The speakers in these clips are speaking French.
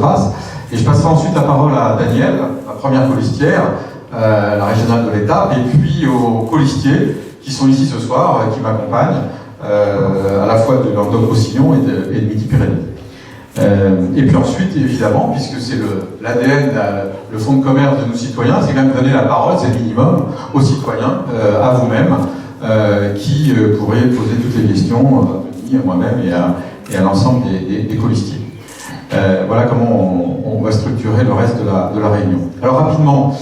passe. Et je passerai ensuite la parole à Daniel, la première colistière, la régionale de l'étape, et puis aux colistiers qui sont ici ce soir, qui m'accompagnent, à la fois de Languedoc-Roussillon et de Midi-Pyrénées. Et puis ensuite, évidemment, puisque c'est l'ADN, le fonds de commerce de nos citoyens, c'est quand même donner la parole, c'est le minimum, aux citoyens, à vous-même, qui pourraient poser toutes les questions à Denis, à moi-même et à l'ensemble des colistiers. Voilà comment on va structurer le reste de la réunion. Alors rapidement,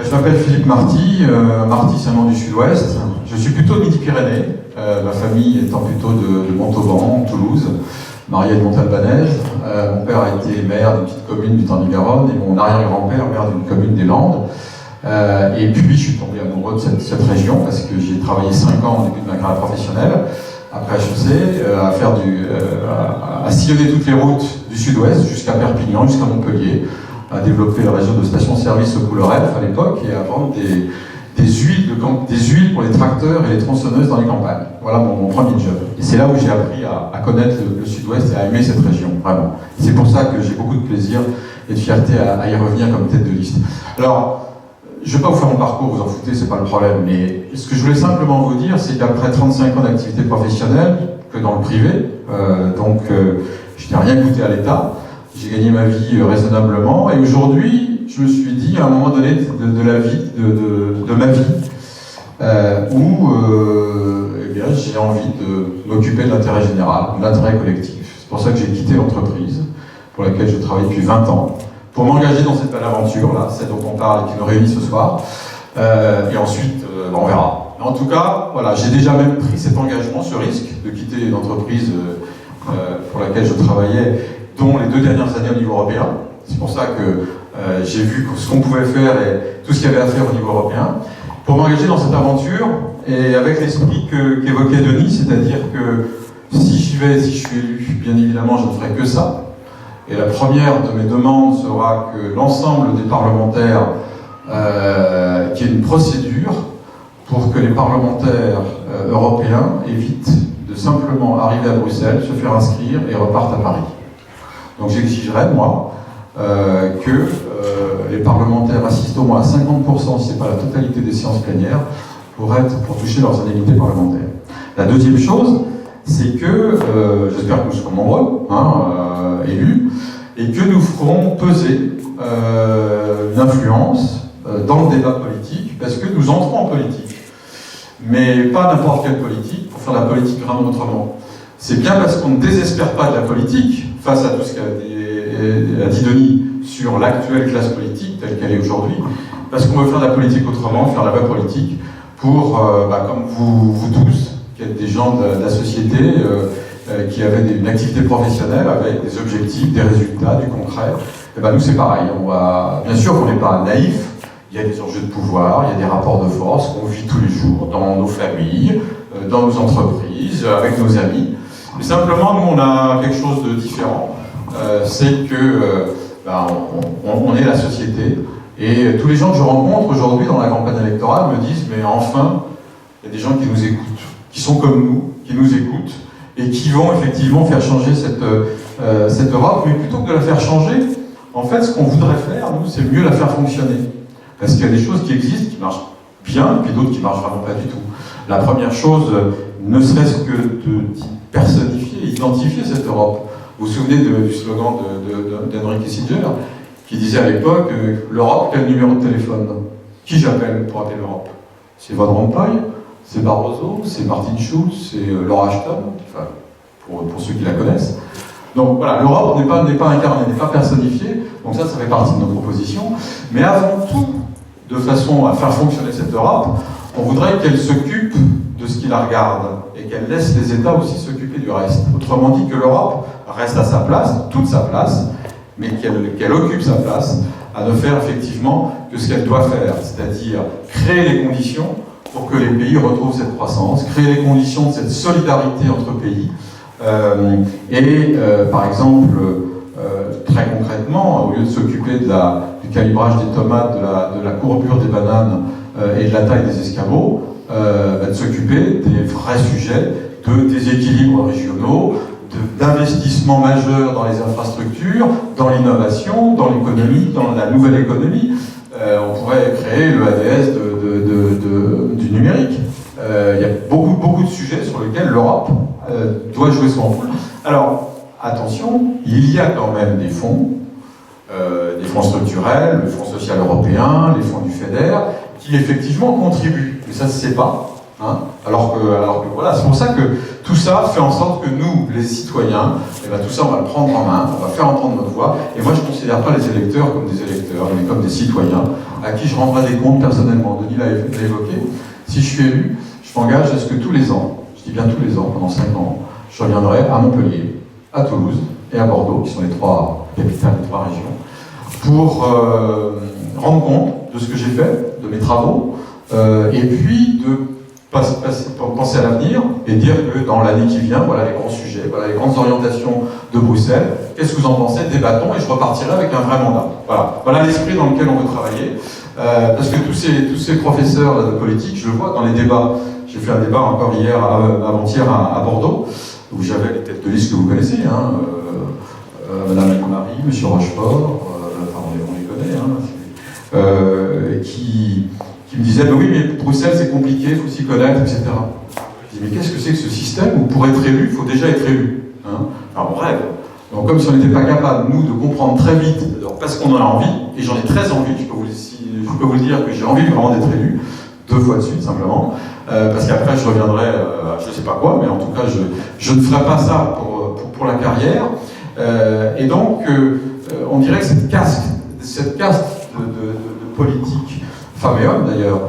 je m'appelle Philippe Marty. Marty, c'est un nom du Sud-Ouest. Je suis plutôt de Midi-Pyrénées, ma famille étant plutôt de Montauban, Toulouse, marié de Montalbanaise. Mon père a été maire d'une petite commune du Tarn-et-Garonne et mon arrière-grand-père maire d'une commune des Landes. Et puis je suis tombé amoureux de cette région parce que j'ai travaillé 5 ans au début de ma carrière professionnelle, après HEC, à sillonner toutes les routes du Sud-Ouest jusqu'à Perpignan, jusqu'à Montpellier, à développer le réseau de stations-service au Couleur à l'époque et à vendre des huiles pour les tracteurs et les tronçonneuses dans les campagnes. Voilà mon premier job. Et c'est là où j'ai appris à connaître le Sud-Ouest et à aimer cette région, vraiment. C'est pour ça que j'ai beaucoup de plaisir et de fierté à y revenir comme tête de liste. Alors, je ne vais pas vous faire mon parcours, vous en foutez, c'est pas le problème, mais ce que je voulais simplement vous dire, c'est qu'après 35 ans d'activité professionnelle, que dans le privé, je n'ai rien coûté à l'État, j'ai gagné ma vie raisonnablement, et aujourd'hui, je me suis dit, à un moment donné de ma vie, où j'ai envie de m'occuper de l'intérêt général, de l'intérêt collectif. C'est pour ça que j'ai quitté l'entreprise, pour laquelle je travaille depuis 20 ans, pour m'engager dans cette belle aventure-là, celle dont on parle et qui nous réunit ce soir, et ensuite, on verra. Mais en tout cas, voilà, j'ai déjà même pris cet engagement, ce risque de quitter une entreprise pour laquelle je travaillais, dont les 2 dernières années au niveau européen. C'est pour ça que j'ai vu ce qu'on pouvait faire et tout ce qu'il y avait à faire au niveau européen, pour m'engager dans cette aventure, et avec l'esprit qu'évoquait Denis, c'est-à-dire que si j'y vais, si je suis élu, bien évidemment, je ne ferai que ça. Et la première de mes demandes sera que l'ensemble des parlementaires, qu'il y ait une procédure pour que les parlementaires européens évitent de simplement arriver à Bruxelles, se faire inscrire et repartent à Paris. Donc j'exigerai, moi, que les parlementaires assistent au moins à 50%, si ce n'est pas la totalité des séances plénières, pour toucher leurs indemnités parlementaires. La deuxième chose, c'est que, j'espère que nous serons nombreux, élus, et que nous ferons peser une influence dans le débat politique, parce que nous entrons en politique. Mais pas n'importe quelle politique, pour faire la politique vraiment autrement. C'est bien parce qu'on ne désespère pas de la politique, face à tout ce qu'a dit Denis sur l'actuelle classe politique, telle qu'elle est aujourd'hui, parce qu'on veut faire de la politique autrement, faire la vraie politique, pour, comme vous tous, qui êtes des gens de la société, qui avaient une activité professionnelle avec des objectifs, des résultats, du concret. Et nous c'est pareil. Bien sûr qu'on n'est pas naïf, il y a des enjeux de pouvoir, il y a des rapports de force qu'on vit tous les jours dans nos familles, dans nos entreprises, avec nos amis. Mais simplement, nous on a quelque chose de différent, c'est que on est la société, et tous les gens que je rencontre aujourd'hui dans la campagne électorale me disent mais enfin, il y a des gens qui nous écoutent, qui sont comme nous, qui nous écoutent, et qui vont effectivement faire changer cette Europe, mais plutôt que de la faire changer, en fait, ce qu'on voudrait faire, nous, c'est mieux la faire fonctionner. Parce qu'il y a des choses qui existent, qui marchent bien, et puis d'autres qui marchent vraiment pas du tout. La première chose, ne serait-ce que de personnifier, identifier cette Europe. Vous vous souvenez du slogan d'Henry Kissinger, qui disait à l'époque, l'Europe, quel numéro de téléphone? Qui j'appelle pour appeler l'Europe? C'est Van Rompuy? C'est Barroso, c'est Martin Schulz, c'est Laura Ashton, enfin, pour ceux qui la connaissent. Donc voilà, l'Europe n'est pas incarnée, n'est pas personnifiée, donc ça fait partie de nos propositions. Mais avant tout, de façon à faire fonctionner cette Europe, on voudrait qu'elle s'occupe de ce qui la regarde, et qu'elle laisse les États aussi s'occuper du reste. Autrement dit, que l'Europe reste à sa place, toute sa place, mais qu'elle occupe sa place, à ne faire effectivement que ce qu'elle doit faire, c'est-à-dire créer les conditions pour que les pays retrouvent cette croissance, créer les conditions de cette solidarité entre pays. Par exemple, très concrètement, au lieu de s'occuper du calibrage des tomates, de la courbure des bananes et de la taille des escabeaux, de s'occuper des vrais sujets de déséquilibres régionaux, de d'investissements majeurs dans les infrastructures, dans l'innovation, dans l'économie, dans la nouvelle économie. On pourrait créer le ADS du numérique. Il y a beaucoup de sujets sur lesquels l'Europe doit jouer son rôle. Alors, attention, il y a quand même des fonds structurels, le Fonds social européen, les fonds du FEDER, qui effectivement contribuent. Mais ça ne se sait pas. Hein, alors que voilà, c'est pour ça que tout ça fait en sorte que nous, les citoyens, eh ben, tout ça on va le prendre en main, on va faire entendre notre voix. Et moi je ne considère pas les électeurs comme des électeurs, mais comme des citoyens à qui je rendrai des comptes personnellement. Denis l'a évoqué. Si je suis élu, je m'engage à ce que tous les ans, je dis bien tous les ans, pendant 5 ans, je reviendrai à Montpellier, à Toulouse et à Bordeaux, qui sont les 3 capitales, les 3 régions, pour rendre compte de ce que j'ai fait, de mes travaux, et puis de penser à l'avenir et dire que dans l'année qui vient, voilà les grands sujets, voilà les grandes orientations de Bruxelles, qu'est-ce que vous en pensez, débattons, et je repartirai avec un vrai mandat. Voilà l'esprit dans lequel on veut travailler, parce que tous ces professeurs là, de politique, je le vois dans les débats. J'ai fait un débat encore hier, avant-hier à Bordeaux, où j'avais les têtes de liste que vous connaissez, hein, Madame Marie, Monsieur Rochefort, on les connaît, hein, qui me disait, bah oui, mais Bruxelles c'est compliqué, il faut s'y connaître, etc. Je dis, mais qu'est-ce que c'est que ce système où pour être élu, il faut déjà être élu, hein. Alors on rêve. Donc comme si on n'était pas capable, nous, de comprendre très vite, parce qu'on en a envie, et j'en ai très envie, je peux vous le dire que j'ai envie vraiment d'être élu, 2 fois de suite simplement, parce qu'après je reviendrai à je ne sais pas quoi, mais en tout cas je ne ferai pas ça pour la carrière. Et donc on dirait que cette caste de politique, femmes et hommes d'ailleurs,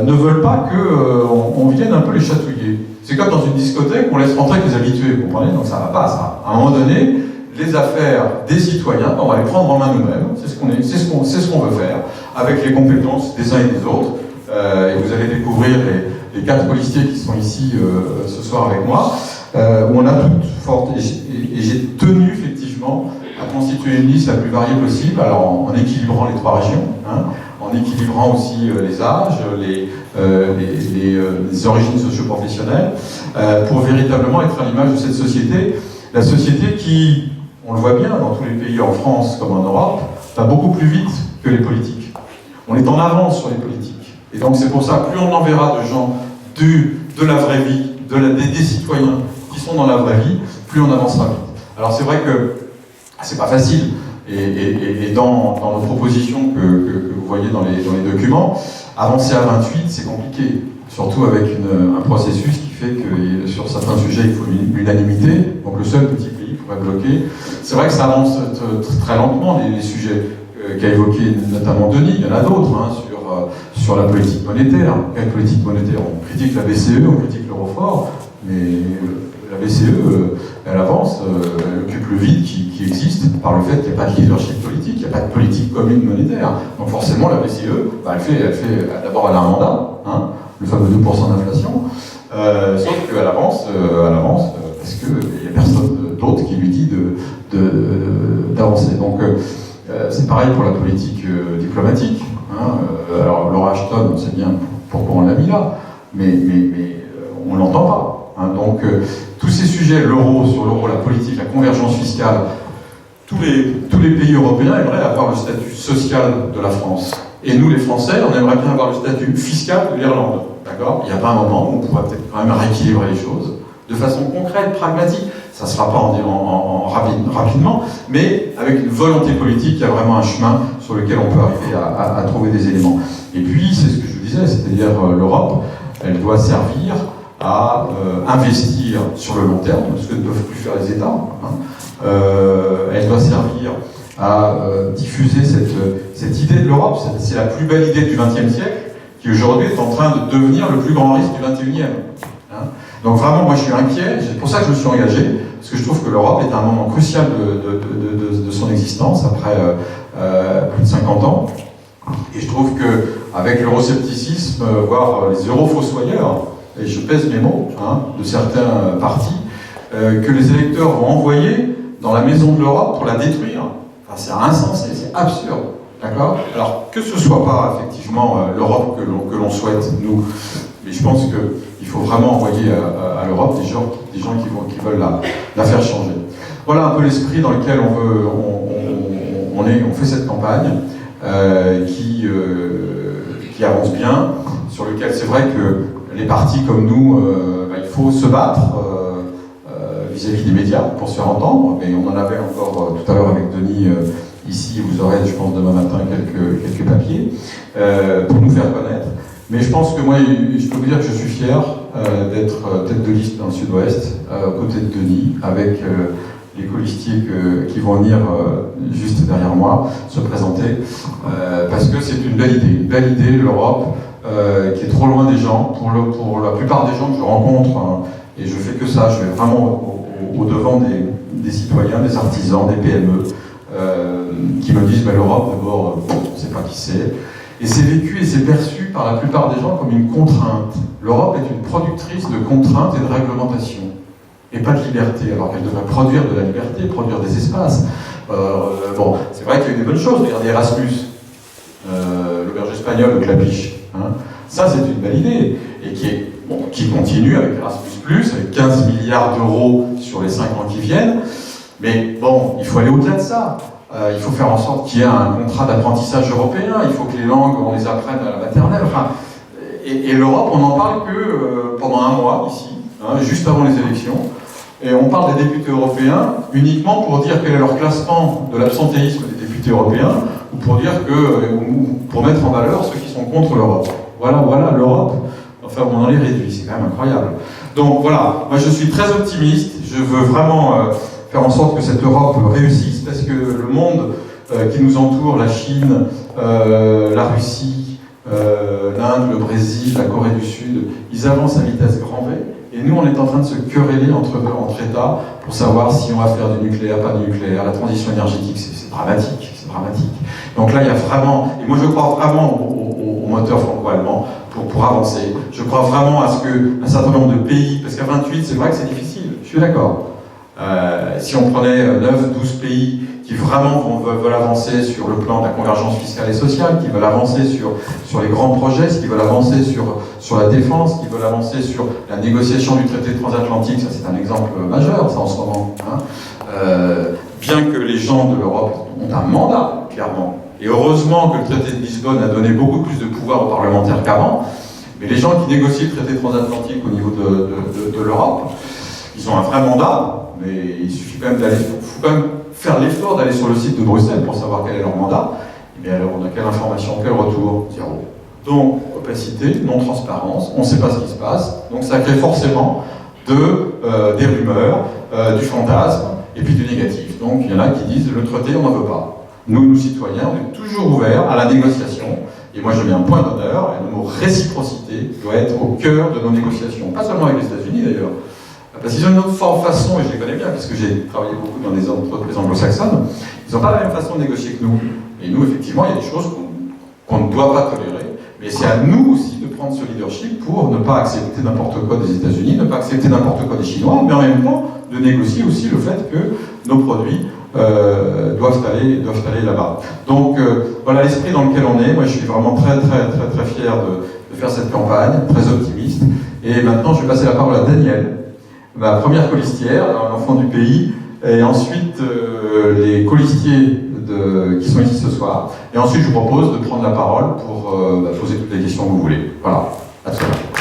ne veulent pas qu'on vienne un peu les chatouiller. C'est comme dans une discothèque, on laisse rentrer que les habitués, vous comprenez? Donc ça ne va pas, ça. À un moment donné, les affaires des citoyens, on va les prendre en main nous-mêmes, c'est ce qu'on veut faire, avec les compétences des uns et des autres. Et vous allez découvrir les 4 colistiers qui sont ici ce soir avec moi, où on a toutes fortes, et j'ai tenu effectivement à constituer une liste la plus variée possible, alors en équilibrant les 3 régions, hein, en équilibrant aussi les âges, les origines socio-professionnelles, pour véritablement être à l'image de cette société, la société qui, on le voit bien dans tous les pays en France comme en Europe, va beaucoup plus vite que les politiques. On est en avance sur les politiques. Et donc c'est pour ça, plus on enverra de gens de la vraie vie, des citoyens qui sont dans la vraie vie, plus on avancera vite. Alors c'est vrai que c'est pas facile, et dans nos propositions que vous voyez dans les documents, avancer à 28 c'est compliqué, surtout avec un processus qui fait que sur certains sujets il faut l'unanimité, donc le seul petit pays pourrait bloquer. C'est vrai que ça avance très lentement les sujets qu'a évoqué notamment Denis, il y en a d'autres, hein, sur la politique monétaire. Quelle politique monétaire? On critique la BCE, on critique l'Eurofort, mais la BCE, elle avance, elle occupe le vide qui existe par le fait qu'il n'y a pas de leadership politique, il n'y a pas de politique commune monétaire. Donc forcément, la BCE, d'abord elle a un mandat, hein, le fameux 2% d'inflation, sauf qu'elle avance parce qu'il n'y a personne d'autre qui lui dit d'avancer. Donc c'est pareil pour la politique diplomatique. Hein, alors Laura Ashton, on sait bien pourquoi on l'a mis là, mais on ne l'entend pas. Hein, donc tous ces sujets, l'euro, sur l'euro, la politique, la convergence fiscale, tous les pays européens aimeraient avoir le statut social de la France. Et nous, les Français, on aimerait bien avoir le statut fiscal de l'Irlande. D'accord? Il n'y a pas un moment où on pourrait peut-être quand même rééquilibrer les choses de façon concrète, pragmatique. Ça ne se fera pas rapidement, mais avec une volonté politique, il y a vraiment un chemin sur lequel on peut arriver à trouver des éléments. Et puis, c'est ce que je vous disais, c'est-à-dire l'Europe, elle doit servir à investir sur le long terme, ce que ne peuvent plus faire les États. Hein. Elle doit servir à diffuser cette idée de l'Europe. C'est la plus belle idée du XXe siècle, qui aujourd'hui est en train de devenir le plus grand risque du XXIe. Hein. Donc vraiment, moi je suis inquiet, c'est pour ça que je me suis engagé, parce que je trouve que l'Europe est à un moment crucial de son existence, après plus de 50 ans. Et je trouve qu'avec l'euroscepticisme, voire les eurofossoyeurs, et je pèse mes mots, hein, de certains partis, que les électeurs vont envoyer dans la maison de l'Europe pour la détruire, enfin, c'est insensé, c'est absurde. D'accord? Alors, que ce soit pas effectivement l'Europe que l'on souhaite, nous, Mais je pense qu'il faut vraiment envoyer à l'Europe des gens qui veulent la faire changer. Voilà un peu l'esprit dans lequel on fait cette campagne qui avance bien, sur lequel c'est vrai que les partis comme nous, il faut se battre vis-à-vis des médias pour se faire entendre, mais on en avait encore tout à l'heure avec Denis ici, vous aurez je pense demain matin quelques papiers pour nous faire connaître. Mais je pense que moi, je peux vous dire que je suis fier d'être tête de liste dans le Sud-Ouest, aux côtés de Denis, avec les colistiers qui vont venir juste derrière moi se présenter, parce que c'est une belle idée, l'Europe, qui est trop loin des gens. Pour la plupart des gens que je rencontre, et je fais que ça, je vais vraiment au devant des citoyens, des artisans, des PME, qui me disent l'Europe, d'abord, on ne sait pas qui c'est. Et c'est vécu et c'est perçu par la plupart des gens comme une contrainte. L'Europe est une productrice de contraintes et de réglementations, et pas de liberté, alors qu'elle devrait produire de la liberté, produire des espaces. Bon, c'est vrai qu'il y a eu des bonnes choses, regardez Erasmus, l'auberge espagnole, le Clapiche. Hein. Ça, c'est une belle idée, et qui continue avec Erasmus+, avec 15 milliards d'euros sur les 5 ans qui viennent. Mais bon, il faut aller au-delà de ça. Il faut faire en sorte qu'il y ait un contrat d'apprentissage européen, il faut que les langues, on les apprenne à la maternelle. Enfin, et l'Europe, on n'en parle que pendant un mois, ici, hein, juste avant les élections. Et on parle des députés européens uniquement pour dire quel est leur classement de l'absentéisme des députés européens, ou pour dire pour mettre en valeur ceux qui sont contre l'Europe. Voilà l'Europe. Enfin, on en est réduit, c'est quand même incroyable. Donc voilà, moi je suis très optimiste, je veux vraiment faire en sorte que cette Europe réussisse, parce que le monde qui nous entoure, la Chine, la Russie, l'Inde, le Brésil, la Corée du Sud, ils avancent à vitesse grand V, et nous on est en train de se quereller entre États pour savoir si on va faire du nucléaire, pas du nucléaire. La transition énergétique, c'est dramatique, c'est dramatique. Donc là il y a vraiment, et moi je crois vraiment au moteur franco-allemand pour avancer. Je crois vraiment à ce qu'un certain nombre de pays, parce qu'à 28 c'est vrai que c'est difficile, je suis d'accord. Si on prenait 9-12 pays qui vraiment veulent avancer sur le plan de la convergence fiscale et sociale, qui veulent avancer sur les grands projets, qui veulent avancer sur la défense, qui veulent avancer sur la négociation du traité transatlantique, ça c'est un exemple majeur, ça en ce moment. Hein. Bien que les gens de l'Europe ont un mandat, clairement, et heureusement que le traité de Lisbonne a donné beaucoup plus de pouvoir aux parlementaires qu'avant, mais les gens qui négocient le traité transatlantique au niveau de l'Europe, ils ont un vrai mandat, mais il suffit quand même faut quand même faire l'effort d'aller sur le site de Bruxelles pour savoir quel est leur mandat. Et bien alors on a quelle information, quel retour? Zéro. Donc opacité, non-transparence, on ne sait pas ce qui se passe, donc ça crée forcément des rumeurs, du fantasme et puis du négatif. Donc il y en a qui disent le traité on n'en veut pas. Nous citoyens, on est toujours ouverts à la négociation, et moi je mets un point d'honneur, et le mot réciprocité doit être au cœur de nos négociations, pas seulement avec les États-Unis d'ailleurs. Parce qu'ils ont une autre façon, et je les connais bien, parce que j'ai travaillé beaucoup dans des entreprises anglo-saxonnes, ils n'ont pas la même façon de négocier que nous. Et nous, effectivement, il y a des choses qu'on ne doit pas tolérer, mais c'est à nous aussi de prendre ce leadership pour ne pas accepter n'importe quoi des États-Unis, ne pas accepter n'importe quoi des Chinois, mais en même temps de négocier aussi le fait que nos produits doivent aller là-bas. Donc voilà l'esprit dans lequel on est. Moi, je suis vraiment très fier de faire cette campagne, très optimiste. Et maintenant, je vais passer la parole à Daniel, ma première colistière, l'enfant du pays, et ensuite les colistiers qui sont ici ce soir. Et ensuite, je vous propose de prendre la parole pour poser toutes les questions que vous voulez. Voilà, à tout à l'heure.